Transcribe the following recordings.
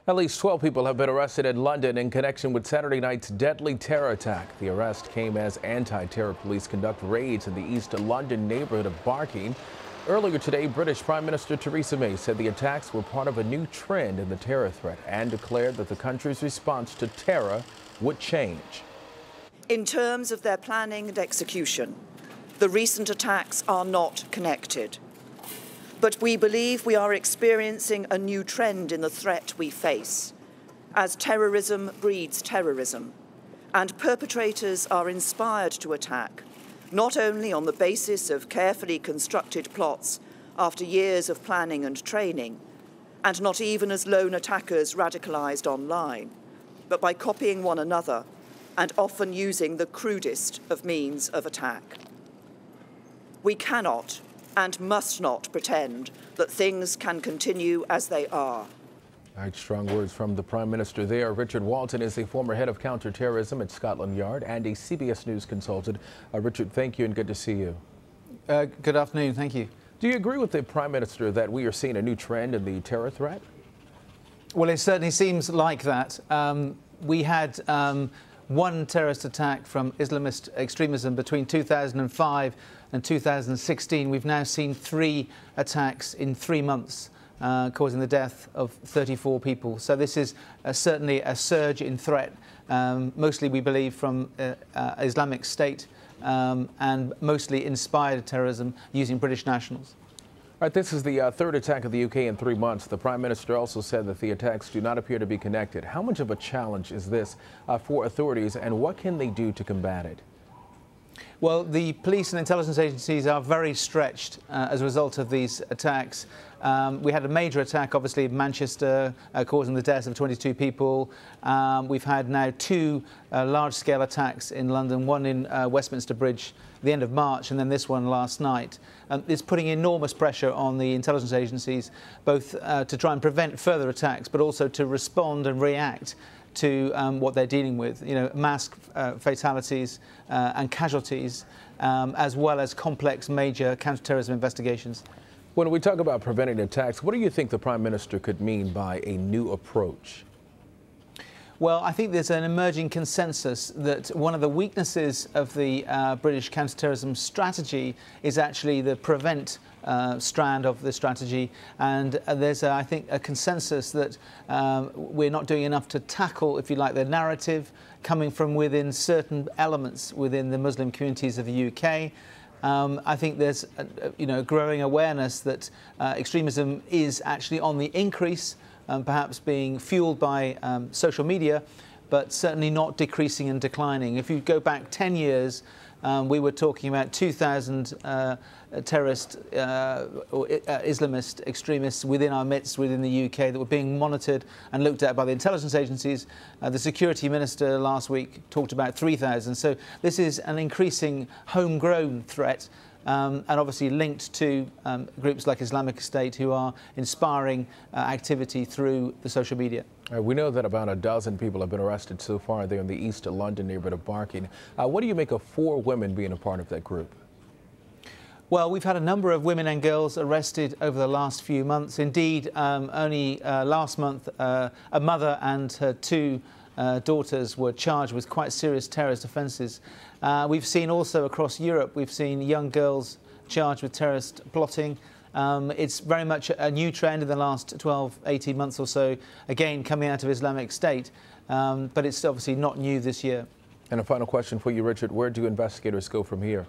At least 12 people have been arrested in London in connection with Saturday night's deadly terror attack. The arrest came as anti-terror police conduct raids in the East London neighborhood of Barking. Earlier today, British Prime Minister Theresa May said the attacks were part of a new trend in the terror threat and declared that the country's response to terror would change. In terms of their planning and execution, the recent attacks are not connected. But we believe we are experiencing a new trend in the threat we face, as terrorism breeds terrorism, and perpetrators are inspired to attack, not only on the basis of carefully constructed plots after years of planning and training, and not even as lone attackers radicalized online, but by copying one another and often using the crudest of means of attack. We cannot and must not pretend that things can continue as they are. All right, strong words from the Prime Minister there. Richard Walton is a former head of counter-terrorism at Scotland Yard and a CBS News consultant. Richard, thank you and good to see you. Good afternoon, thank you. Do you agree with the Prime Minister that we are seeing a new trend in the terror threat? Well, it certainly seems like that. We had one terrorist attack from Islamist extremism between 2005 and 2016. We've now seen 3 attacks in 3 months, causing the death of 34 people. So this is certainly a surge in threat, mostly we believe from Islamic State and mostly inspired terrorism using British nationals. All right, this is the third attack of the UK in 3 months. The Prime Minister also said that the attacks do not appear to be connected. How much of a challenge is this for authorities, and what can they do to combat it? Well, the police and intelligence agencies are very stretched as a result of these attacks. We had a major attack, obviously, in Manchester, causing the deaths of 22 people. We've had now 2 large-scale attacks in London, one in Westminster Bridge at the end of March, and then this one last night. It's putting enormous pressure on the intelligence agencies, both to try and prevent further attacks, but also to respond and react to what they're dealing with, mass fatalities and casualties, as well as complex major counter-terrorism investigations. When we talk about preventing attacks, what do you think the Prime Minister could mean by a new approach? Well, I think there's an emerging consensus that one of the weaknesses of the British counter-terrorism strategy is actually the prevent strand of the strategy, and there's, I think, a consensus that we're not doing enough to tackle, if you like, the narrative coming from within certain elements within the Muslim communities of the UK. I think there's a growing awareness that extremism is actually on the increase, perhaps being fueled by social media, but certainly not decreasing and declining. If you go back 10 years, we were talking about 2,000 terrorist or Islamist extremists within our midst, within the UK, that were being monitored and looked at by the intelligence agencies. The security minister last week talked about 3,000. So this is an increasing homegrown threat, and obviously linked to groups like Islamic State, who are inspiring activity through the social media. We know that about a dozen people have been arrested so far there in the East London neighborhood of Barking. What do you make of 4 women being a part of that group? Well, we've had a number of women and girls arrested over the last few months. Indeed, only last month, a mother and her 2 daughters were charged with quite serious terrorist offences. We've seen also across Europe, we've seen young girls charged with terrorist plotting. It's very much a new trend in the last 12, 18 months or so, again coming out of Islamic State, but it's obviously not new this year. And a final question for you, Richard. Where do investigators go from here?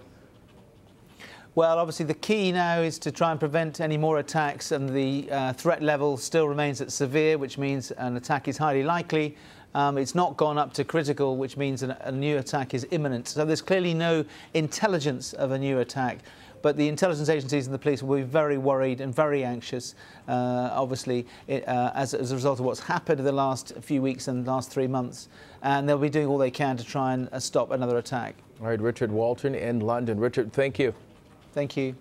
Well, obviously the key now is to try and prevent any more attacks, and the threat level still remains at severe, which means an attack is highly likely. It's not gone up to critical, which means a new attack is imminent. So there's clearly no intelligence of a new attack. But the intelligence agencies and the police will be very worried and very anxious, obviously, as a result of what's happened in the last few weeks and the last 3 months. And they'll be doing all they can to try and stop another attack. All right, Richard Walton in London. Richard, thank you. Thank you.